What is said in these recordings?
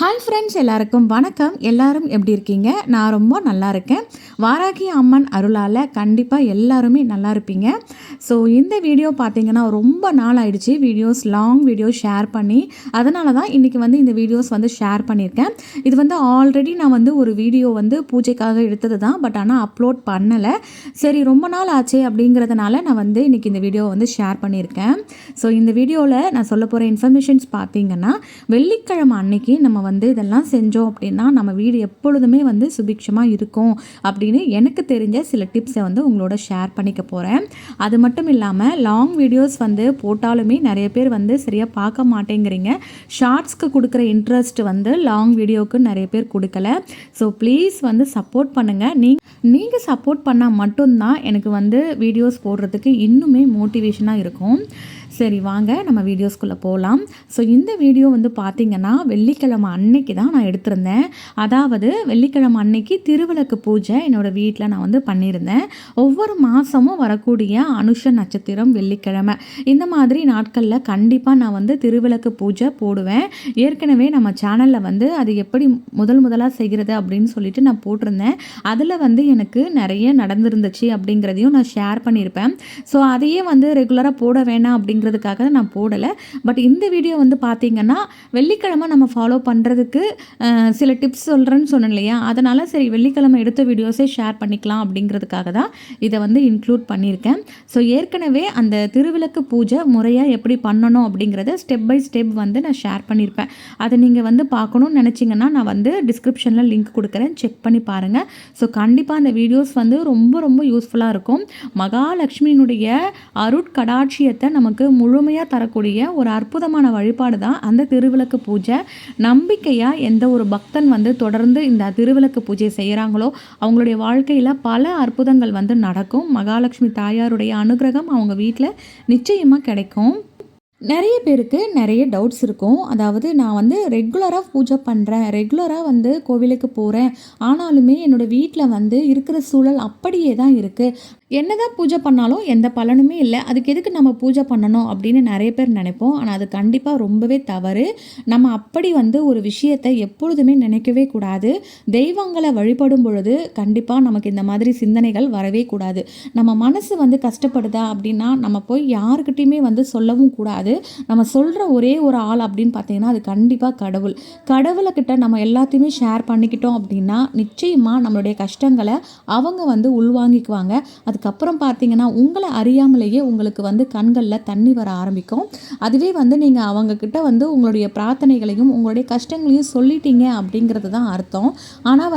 Hi friends, எல்லாருக்கும் வணக்கம். எல்லாரும் எப்படி இருக்கீங்க? நான் ரொம்ப நல்லா இருக்கேன். வாராகி அம்மன் அருளால் கண்டிப்பாக எல்லாருமே நல்லா இருப்பீங்க. ஸோ இந்த வீடியோ பார்த்தீங்கன்னா ரொம்ப நாள் ஆயிடுச்சு லாங் வீடியோ ஷேர் பண்ணி. அதனால தான் இன்றைக்கி இந்த வீடியோஸ் ஷேர் பண்ணியிருக்கேன். இது ஆல்ரெடி நான் ஒரு வீடியோ பூஜைக்காக எடுத்தது தான். பட் ஆனால் அப்லோட் பண்ணலை. சரி, ரொம்ப நாள் ஆச்சு அப்படிங்கிறதுனால நான் இன்றைக்கி இந்த வீடியோ ஷேர் பண்ணியிருக்கேன். ஸோ இந்த வீடியோவில் நான் சொல்ல போகிற இன்ஃபர்மேஷன்ஸ் பார்த்தீங்கன்னா, வெள்ளிக்கிழமை அன்னைக்கு நம்ம இதெல்லாம் செஞ்சோம் அப்படின்னா நம்ம வீடு எப்பொழுதுமே சுபிக்ஷமாக இருக்கும் அப்படின்னு எனக்கு தெரிஞ்ச சில டிப்ஸை உங்களோட ஷேர் பண்ணிக்க போகிறேன். அது மட்டும் இல்லாமல் லாங் வீடியோஸ் போட்டாலுமே நிறைய பேர் சரியாக பார்க்க மாட்டேங்கிறீங்க. ஷார்ட்ஸ்க்கு கொடுக்குற இன்ட்ரெஸ்ட் லாங் வீடியோவுக்கு நிறைய பேர் கொடுக்கல. ஸோ ப்ளீஸ் சப்போர்ட் பண்ணுங்கள். நீங்கள் சப்போர்ட் பண்ணால் மட்டும்தான் எனக்கு வீடியோஸ் போடுறதுக்கு இன்னுமே மோட்டிவேஷனாக இருக்கும். சரி, வாங்க நம்ம வீடியோஸ்குள்ளே போகலாம். ஸோ இந்த வீடியோ பார்த்திங்கன்னா வெள்ளிக்கிழமை அன்னைக்கு தான் நான் எடுத்திருந்தேன். அதாவது வெள்ளிக்கிழமை அன்னைக்கு திருவிளக்கு பூஜை என்னோடய வீட்டில் நான் பண்ணியிருந்தேன். ஒவ்வொரு மாதமும் வரக்கூடிய அனுஷ நட்சத்திரம் வெள்ளிக்கிழமை இந்த மாதிரி நாட்களில் கண்டிப்பாக நான் திருவிளக்கு பூஜை போடுவேன். ஏற்கனவே நம்ம சேனலில் அது எப்படி முதலாக செய்கிறது அப்படின்னு சொல்லிட்டு நான் போட்டிருந்தேன். அதில் எனக்கு நிறைய நடந்துருந்துச்சு அப்படிங்கிறதையும் நான் ஷேர் பண்ணியிருப்பேன். ஸோ அதையே ரெகுலராக போட வேணாம் அப்படிங்கிறதுக்காக நான் போடலை. பட் இந்த வீடியோ பார்த்தீங்கன்னா வெள்ளிக்கிழமை நம்ம ஃபாலோ பண்ணுறதுக்கு சில டிப்ஸ் சொல்கிறேன்னு சொன்னேன் இல்லையா, அதனால் சரி வெள்ளிக்கிழமை எடுத்த வீடியோஸே ஷேர் பண்ணிக்கலாம் அப்படிங்கிறதுக்காக தான் இதை இன்க்ளூட் பண்ணியிருக்கேன். ஸோ ஏற்கனவே அந்த திருவிளக்கு பூஜை முறையாக எப்படி பண்ணணும் அப்படிங்கிறத ஸ்டெப் பை ஸ்டெப் நான் ஷேர் பண்ணியிருப்பேன். அதை நீங்கள் பார்க்கணுன்னு நினச்சிங்கன்னா நான் டிஸ்கிரிப்ஷனில் லிங்க் கொடுக்குறேன், செக் பண்ணி பாருங்கள். ஸோ கண்டிப்பாக அந்த வீடியோஸ் ரொம்ப ரொம்ப யூஸ்ஃபுல்லாக இருக்கும். மகாலட்சுமியினுடைய அருட்கடாட்சியத்தை நமக்கு முழுமையாக தரக்கூடிய ஒரு அற்புதமான வழிபாடு தான் அந்த திருவிளக்கு பூஜை. நம்பிக்கையாக எந்த ஒரு பக்தன் தொடர்ந்து இந்த திருவிளக்கு பூஜை செய்கிறாங்களோ அவங்களுடைய வாழ்க்கையில் பல அற்புதங்கள் நடக்கும். மகாலட்சுமி தாயாருடைய அனுகிரகம் அவங்க வீட்டில் நிச்சயமாக கிடைக்கும். நிறைய பேருக்கு நிறைய டவுட்ஸ் இருக்கும். அதாவது நான் ரெகுலராக பூஜை பண்ணுறேன், ரெகுலராக கோவிலுக்கு போகிறேன், ஆனாலுமே என்னோடய வீட்டில் இருக்கிற சூழல் அப்படியே தான் இருக்குது. என்னதான் பூஜை பண்ணாலும் எந்த பலனுமே இல்லை, அதுக்கு எதுக்கு நம்ம பூஜை பண்ணணும் அப்படின்னு நிறைய பேர் நினைப்போம். ஆனால் அது கண்டிப்பாக ரொம்பவே தவறு. நம்ம அப்படி ஒரு விஷயத்தை எப்பொழுதுமே நினைக்கவே கூடாது. தெய்வங்களை வழிபடும் பொழுது கண்டிப்பாக நமக்கு இந்த மாதிரி சிந்தனைகள் வரவே கூடாது. நம்ம மனசு கஷ்டப்படுதா அப்படின்னா நம்ம போய் யாருக்கிட்டையுமே சொல்லவும் கூடாது. நம்ம சொல்கிற ஒரே ஒரு ஆள் அப்படின்னு பார்த்தீங்கன்னா அது கண்டிப்பாக கடவுள். கடவுளைக்கிட்ட நம்ம எல்லாத்தையுமே ஷேர் பண்ணிக்கிட்டோம் அப்படின்னா நிச்சயமாக நம்மளுடைய கஷ்டங்களை அவங்க உள்வாங்கிக்குவாங்க. அதுக்கப்புறம் பார்த்தீங்கன்னா உங்களை அறியாமலேயே உங்களுக்கு கண்களில் தண்ணி வர ஆரம்பிக்கும். அதுவே நீங்கள் அவங்கக்கிட்ட உங்களுடைய பிரார்த்தனைகளையும் உங்களுடைய கஷ்டங்களையும் சொல்லிட்டீங்க அப்படிங்கிறது தான் அர்த்தம். ஆனால்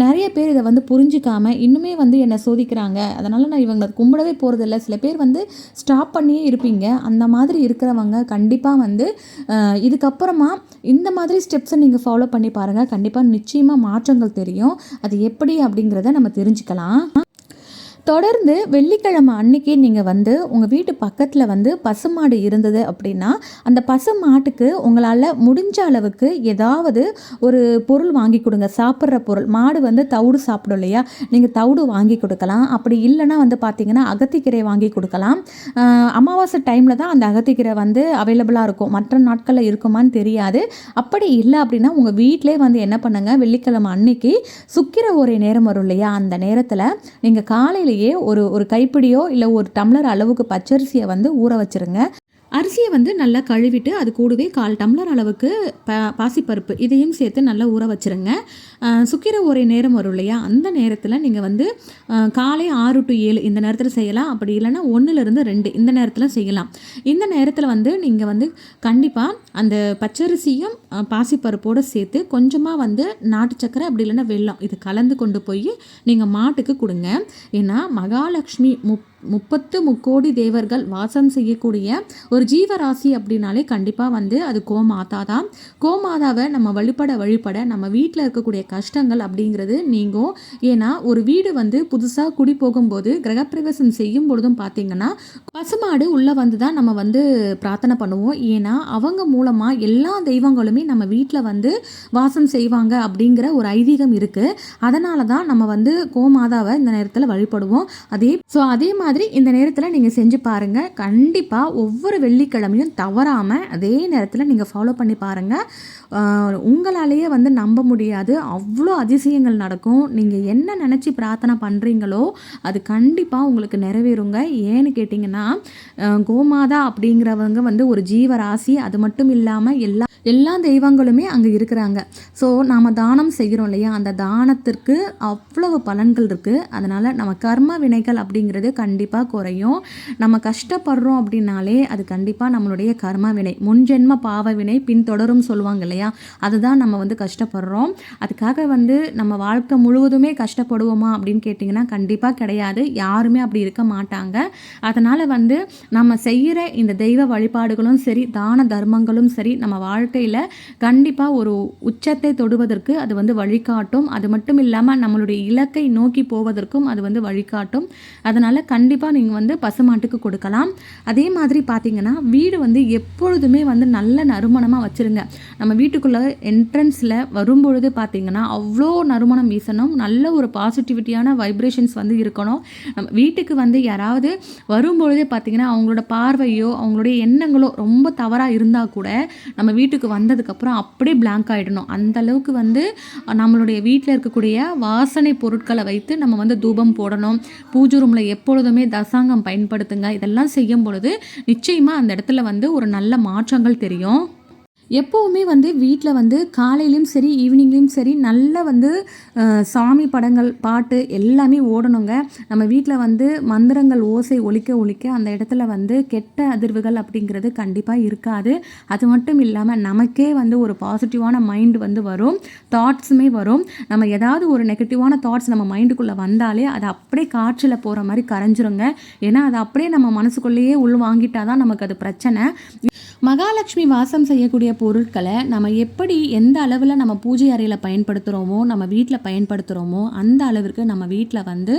நிறைய பேர் இதை புரிஞ்சிக்காமல் இன்னுமே என்னை சோதிக்கிறாங்க, அதனால் நான் இவங்களை கும்பிடவே போகிறதில்ல. சில பேர் ஸ்டாப் பண்ணியே இருப்பீங்க. அந்த மாதிரி இருக்கிறவங்க கண்டிப்பாக இதுக்கப்புறமா இந்த மாதிரி ஸ்டெப்ஸை நீங்கள் ஃபாலோ பண்ணி பாருங்கள். கண்டிப்பாக நிச்சயமாக மாற்றங்கள் தெரியும். அது எப்படி அப்படிங்கிறத நம்ம தெரிஞ்சுக்கலாம். தொடர்ந்து வெள்ளிக்கிழமை அன்னைக்கு நீங்கள் உங்கள் வீட்டு பக்கத்தில் பசுமாடு இருந்தது அப்படின்னா அந்த பசுமாட்டுக்கு உங்களால் முடிஞ்ச அளவுக்கு ஏதாவது ஒரு பொருள் வாங்கி கொடுங்க. சாப்பிட்ற பொருள். மாடு தவிடு சாப்பிடும் இல்லையா, நீங்கள் தவிடு வாங்கி கொடுக்கலாம். அப்படி இல்லைன்னா பார்த்தீங்கன்னா அகத்திக்கீரை வாங்கி கொடுக்கலாம். அமாவாசை டைமில் தான் அந்த அகத்திக்கீரை அவைலபிளாக இருக்கும், மற்ற நாட்களில் இருக்குமான்னு தெரியாது. அப்படி இல்லை அப்படின்னா உங்கள் வீட்டிலே என்ன பண்ணுங்கள், வெள்ளிக்கிழமை அன்னைக்கு சுக்கிர ஓரை நேரம் வரும் இல்லையா, அந்த நேரத்தில் நீங்கள் காலையில் ஒரு கைப்பிடியோ இல்லை ஒரு டம்ளர் அளவுக்கு பச்சரிசியை ஊற வச்சுருங்க. அரிசியை நல்லா கழுவிட்டு அது கூடவே 1/4 டம்ளர் அளவுக்கு பாசிப்பருப்பு இதையும் சேர்த்து நல்லா ஊற வச்சுருங்க. சுக்கிர ஓரை நேரம் வரும் இல்லையா, அந்த நேரத்தில் நீங்கள் காலை 6 to 7 இந்த நேரத்தில் செய்யலாம். அப்படி இல்லைன்னா 1-2 இந்த நேரத்தில் செய்யலாம். இந்த நேரத்தில் நீங்கள் கண்டிப்பாக அந்த பச்சரிசியும் பாசிப்பருப்போடு சேர்த்து கொஞ்சமாக நாட்டு சக்கரை அப்படி இல்லைன்னா வெல்லம் இது கலந்து கொண்டு போய் நீங்கள் மாட்டுக்கு கொடுங்க. ஏன்னா மகாலட்சுமி 30 முக்கோடி தேவர்கள் வாசம் செய்யக்கூடிய ஒரு ஜீவராசி அப்படின்னாலே கண்டிப்பாக அது கோமாதா தான். கோமாதாவை நம்ம வழிபட நம்ம வீட்டில் இருக்கக்கூடிய கஷ்டங்கள் அப்படிங்கிறது நீங்கும். ஏன்னா ஒரு வீடு புதுசாக குடி போகும்போது கிரகப்பிரவேசம் செய்யும் பொழுதும் பார்த்திங்கன்னா பசுமாடு உள்ளே தான் நம்ம பிரார்த்தனை பண்ணுவோம். ஏன்னா அவங்க மூலமாக எல்லா தெய்வங்களுமே நம்ம வீட்டில் வாசம் செய்வாங்க அப்படிங்கிற ஒரு ஐதீகம் இருக்குது. அதனால தான் நம்ம கோமாதாவை இந்த நேரத்தில் வழிபடுவோம். அதே மாதிரி மாதிரி இந்த நேரத்தில் நீங்கள் செஞ்சு பாருங்கள். கண்டிப்பாக ஒவ்வொரு வெள்ளிக்கிழமையும் தவறாமல் அதே நேரத்தில் நீங்கள் ஃபாலோ பண்ணி பாருங்கள். உங்களாலேயே வந்து நம்ப முடியாது, அவ்வளோ அதிசயங்கள் நடக்கும். நீங்கள் என்ன நினச்சி பிரார்த்தனை பண்ணுறீங்களோ அது கண்டிப்பாக உங்களுக்கு நிறைவேறுங்க. ஏன்னு கேட்டிங்கன்னா, கோமாதா அப்படிங்கிறவங்க வந்து ஒரு ஜீவராசி. அது மட்டும் இல்லாமல் எல்லா தெய்வங்களுமே அங்கே இருக்கிறாங்க. ஸோ நாம் தானம் செய்கிறோம் இல்லையா, அந்த தானத்திற்கு அவ்வளவு பலன்கள் இருக்குது. அதனால் நம்ம கர்ம வினைகள் அப்படிங்கிறது கண்டிப்பாக குறையும். நம்ம கஷ்டப்படுறோம் அப்படின்னாலே அது கண்டிப்பாக நம்மளுடைய கர்ம வினை, முன்ஜென்ம பாவ வினை பின்தொடரும் சொல்லுவாங்க இல்லையா, அதுதான் நம்ம வந்து கஷ்டப்படுறோம். அதுக்காக வந்து நம்ம வாழ்க்கை முழுவதுமே கஷ்டப்படுவோமா அப்படின்னு கேட்டிங்கன்னா கண்டிப்பாக கிடையாது. யாருமே அப்படி இருக்க மாட்டாங்க. அதனால் வந்து நம்ம செய்கிற இந்த தெய்வ வழிபாடுகளும் சரி, தான தர்மங்களும் சரி, நம்ம வாழ்க்கையில் கண்டிப்பாக ஒரு உச்சத்தை தொடுவதற்கு அது வந்து வழிகாட்டும். அது மட்டும் இல்லாமல் நம்மளுடைய இலக்கை நோக்கி போவதற்கும் அது வந்து வழிகாட்டும். அதனால் கண்டிப்பாக நீங்கள் வந்து பசுமாட்டுக்கு கொடுக்கலாம். அதே மாதிரி பார்த்திங்கன்னா, வீடு வந்து எப்பொழுதுமே வந்து நல்ல நறுமணமாக வச்சுருங்க. நம்ம வீட்டுக்குள்ளே என்ட்ரன்ஸில் வரும்பொழுது பார்த்திங்கன்னா அவ்வளோ நறுமணம் வீசணும். நல்ல ஒரு பாசிட்டிவிட்டியான வைப்ரேஷன்ஸ் வந்து இருக்கணும். நம்ம வீட்டுக்கு வந்து யாராவது வரும்பொழுதே பார்த்திங்கன்னா அவங்களோட பார்வையோ அவங்களுடைய எண்ணங்களோ ரொம்ப தவறாக இருந்தால் கூட நம்ம வீட்டுக்கு வந்ததுக்கப்புறம் அப்படியே பிளாங்க் ஆகிடணும். அந்தளவுக்கு வந்து நம்மளுடைய வீட்டில் இருக்கக்கூடிய வாசனை பொருட்களை வைத்து நம்ம வந்து தூபம் போடணும். பூஜை ரூமில் எப்பொழுதுமே தசாங்கம் பயன்படுத்துங்க. இதெல்லாம் செய்யும் பொழுது நிச்சயமாக அந்த இடத்துல வந்து ஒரு நல்ல மாற்றங்கள் தெரியும். எப்போவுமே வந்து வீட்டில் வந்து காலையிலையும் சரி ஈவினிங்லேயும் சரி நல்ல வந்து சாமி படங்கள் பாட்டு எல்லாமே ஓடணுங்க. நம்ம வீட்டில் வந்து மந்திரங்கள் ஓசை ஒலிக்க அந்த இடத்துல வந்து கெட்ட அதிர்வுகள் அப்படிங்கிறது கண்டிப்பாக இருக்காது. அது மட்டும் இல்லாமல் நமக்கே வந்து ஒரு பாசிட்டிவான மைண்டு வந்து வரும், தாட்ஸுமே வரும். நம்ம ஏதாவது ஒரு நெகட்டிவான தாட்ஸ் நம்ம மைண்டுக்குள்ளே வந்தாலே அது அப்படியே காற்றில் போகிற மாதிரி கரைஞ்சிருங்க. ஏன்னா அது அப்படியே நம்ம மனசுக்குள்ளேயே உள் வாங்கிட்டால் தான் நமக்கு அது பிரச்சனை. மகாலட்சுமி வாசம் செய்யக்கூடிய பொருட்களை நம்ம எப்படி எந்த அளவில் நம்ம பூஜை அறையில் பயன்படுத்துகிறோமோ, நம்ம வீட்டில் பயன்படுத்துகிறோமோ, அந்த அளவிற்கு நம்ம வீட்டில் வந்து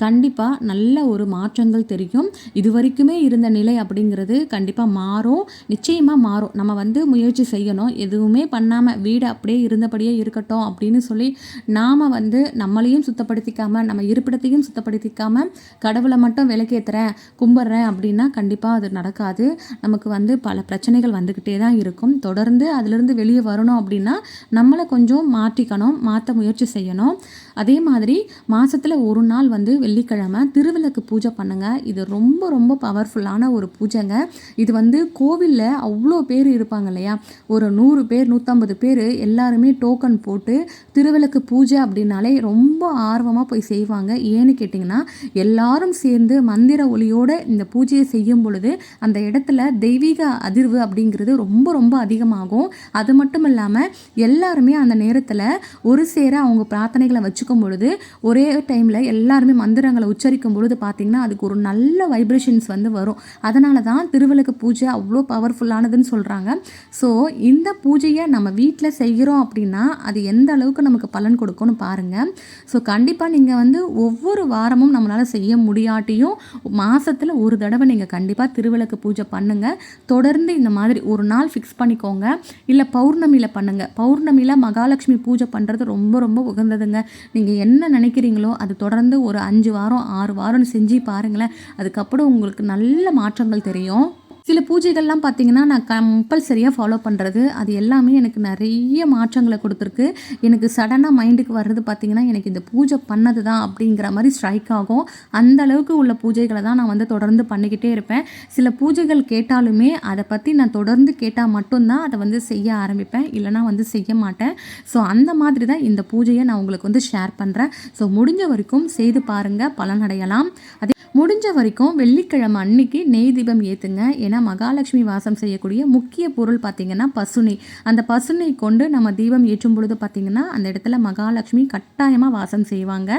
கண்டிப்பாக நல்ல ஒரு மாற்றங்கள் தெரியும். இது வரைக்குமே இருந்த நிலை அப்படிங்கிறது கண்டிப்பாக மாறும், நிச்சயமாக மாறும். நம்ம வந்து முயற்சி செய்யணும். எதுவுமே பண்ணாமல் வீடு அப்படியே இருந்தபடியே இருக்கட்டும் அப்படின்னு சொல்லி நாம் வந்து நம்மளையும் சுத்தப்படுத்திக்காமல் நம்ம இருப்பிடத்தையும் சுத்தப்படுத்திக்காமல் கடவுளை மட்டும் விளக்கேற்றுறேன் கும்பிட்றேன் அப்படின்னா கண்டிப்பாக அது நடக்காது. நமக்கு வந்து பல பிரச்சனைகள் வந்துக்கிட்டே தான் இருக்கும். தொடர்ந்து அதிலிருந்து வெளியே வரணும் அப்படின்னா நம்மளை கொஞ்சம் மாற்ற முயற்சி செய்யணும். அதே மாதிரி மாதத்தில் ஒரு நாள் வந்து வெள்ளிக்கிழமை திருவிளக்கு பூஜை பண்ணுங்கள். இது ரொம்ப ரொம்ப பவர்ஃபுல்லான ஒரு பூஜைங்க. இது வந்து கோவிலில் அவ்வளோ பேர் இருப்பாங்க இல்லையா, ஒரு 100 பேர் 150 பேர் எல்லாருமே டோக்கன் போட்டு திருவிளக்கு பூஜை அப்படின்னாலே ரொம்ப ஆர்வமாக போய் செய்வாங்க. ஏன்னு கேட்டிங்கன்னா எல்லாரும் சேர்ந்து மந்திர ஒளியோடு இந்த பூஜையை செய்யும் பொழுது அந்த இடத்துல தெய்வீக அதிர்வு அப்படிங்கிறது ரொம்ப ரொம்ப அதிகமாகும். அது மட்டும் இல்லாமல் எல்லாருமே அந்த நேரத்தில் ஒரு சேர அவங்க பிரார்த்தனைகளை வச்சுக்கும் பொழுது ஒரே டைமில் எல்லாருமே மந்திரங்களை உச்சரிக்கும் பொழுது பார்த்திங்கன்னா அதுக்கு ஒரு நல்ல வைப்ரேஷன்ஸ் வந்து வரும். அதனால தான் திருவிளக்கு பூஜை அவ்வளோ பவர்ஃபுல்லானதுன்னு சொல்கிறாங்க. ஸோ இந்த பூஜையை நம்ம வீட்டில் செய்கிறோம் அப்படின்னா அது எந்த அளவுக்கு நமக்கு பலன் கொடுக்கும்னு பாருங்கள். ஸோ கண்டிப்பாக நீங்கள் வந்து ஒவ்வொரு வாரமும் நம்மளால் செய்ய முடியாட்டியும் மாதத்தில் ஒரு தடவை நீங்கள் கண்டிப்பாக திருவிளக்கு பூஜை பண்ணுங்கள். தொடர்ந்து இந்த மாதிரி ஒரு நாள் ஃபிக்ஸ் பண்ணிக்கோங்க. இல்லை பௌர்ணமியில் பண்ணுங்கள். பௌர்ணமியில் மகாலட்சுமி பூஜை பண்ணுறது ரொம்ப ரொம்ப உகந்ததுங்க. நீங்கள் என்ன நினைக்கிறீங்களோ அது தொடர்ந்து ஒரு 5 வாரம் 6 வாரம் செஞ்சு பாருங்களேன். அதுக்கப்புறம் உங்களுக்கு நல்ல மாற்றங்கள் தெரியும். சில பூஜைகள்லாம் பார்த்திங்கன்னா நான் கம்பல்சரியாக ஃபாலோ பண்ணுறது, அது எல்லாமே எனக்கு நிறைய மாற்றங்களை கொடுத்துருக்கு. எனக்கு சடனாக மைண்டுக்கு வர்றது பார்த்திங்கன்னா எனக்கு இந்த பூஜை பண்ணது தான் அப்படிங்கிற மாதிரி ஸ்ட்ரைக் ஆகும். அந்த அளவுக்கு உள்ள பூஜைகளை தான் நான் வந்து தொடர்ந்து பண்ணிக்கிட்டே இருப்பேன். சில பூஜைகள் கேட்டாலுமே அதை பற்றி நான் தொடர்ந்து கேட்டால் மட்டும்தான் அதை வந்து செய்ய ஆரம்பிப்பேன், இல்லைனா வந்து செய்ய மாட்டேன். ஸோ அந்த மாதிரி தான் இந்த பூஜையை நான் உங்களுக்கு வந்து ஷேர் பண்ணுறேன். ஸோ முடிஞ்ச வரைக்கும் செய்து பாருங்கள், பலனடையலாம். அதே முடிஞ்ச வரைக்கும் வெள்ளிக்கிழமை அன்னைக்கு நெய் தீபம் ஏற்றுங்க. ஏன்னா மகாலட்சுமி வாசம் செய்யக்கூடிய முக்கிய பொருள் பார்த்திங்கன்னா பசுனை. அந்த பசுனை கொண்டு நம்ம தீபம் ஏற்றும் பொழுது பார்த்திங்கன்னா அந்த இடத்துல மகாலட்சுமி கட்டாயமாக வாசம் செய்வாங்க.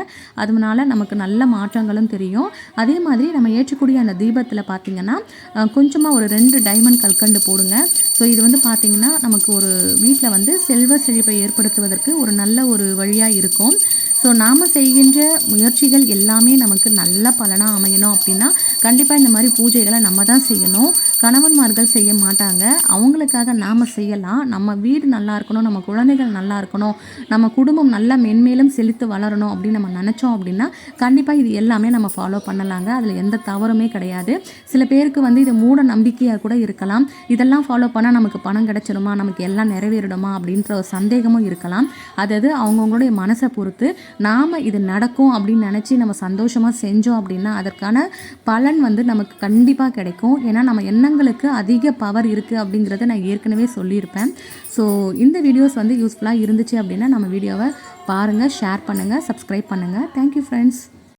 அதனால நமக்கு நல்ல மாற்றங்களும் தெரியும். அதே மாதிரி நம்ம ஏற்றக்கூடிய அந்த தீபத்தில் பார்த்திங்கன்னா கொஞ்சமாக ஒரு 2 டைமண்ட் கல்கண்டு போடுங்க. ஸோ இது வந்து பார்த்திங்கன்னா நமக்கு ஒரு வீட்டில் வந்து செல்வ செழிப்பை ஏற்படுத்துவதற்கு ஒரு நல்ல ஒரு வழியாக இருக்கும். ஸோ நாம் செய்கின்ற முயற்சிகள் எல்லாமே நமக்கு நல்ல பலனாக அமையணும் அப்படின்னா கண்டிப்பாக இந்த மாதிரி பூஜைகளை நம்ம தான் செய்யணும். கணவன்மார்கள் செய்ய மாட்டாங்க. அவங்களுக்காக நாம் செய்யலாம். நம்ம வீடு நல்லா இருக்கணும், நம்ம குழந்தைகள் நல்லா இருக்கணும், நம்ம குடும்பம் நல்லா மென்மேலும் செழித்து வளரணும் அப்படின்னு நம்ம நினச்சோம் அப்படின்னா கண்டிப்பாக இது எல்லாமே நம்ம ஃபாலோ பண்ணலாங்க. அதில் எந்த தவறுமே கிடையாது. சில பேருக்கு வந்து இது மூட நம்பிக்கையாக கூட இருக்கலாம். இதெல்லாம் ஃபாலோ பண்ணால் நமக்கு பணம் கிடைச்சிடுமா, நமக்கு எல்லாம் நிறைவேறிடுமா அப்படின்ற ஒரு சந்தேகமும் இருக்கலாம். அதாவது அவங்கவுங்களுடைய மனசை பொறுத்து நாம் இது நடக்கும் அப்படின்னு நினச்சி நம்ம சந்தோஷமாக செஞ்சோம் அப்படின்னா அதற்கான பலன் வந்து நமக்கு கண்டிப்பாக கிடைக்கும். ஏன்னா நம்ம எண்ணங்களுக்கு அதிக பவர் இருக்குது அப்படிங்கிறத நான் ஏற்கனவே சொல்லியிருப்பேன். ஸோ இந்த வீடியோஸ் வந்து யூஸ்ஃபுல்லாக இருந்துச்சு அப்படின்னா நம்ம வீடியோவை பாருங்கள், ஷேர் பண்ணுங்கள், சப்ஸ்கிரைப் பண்ணுங்கள். Thank you friends.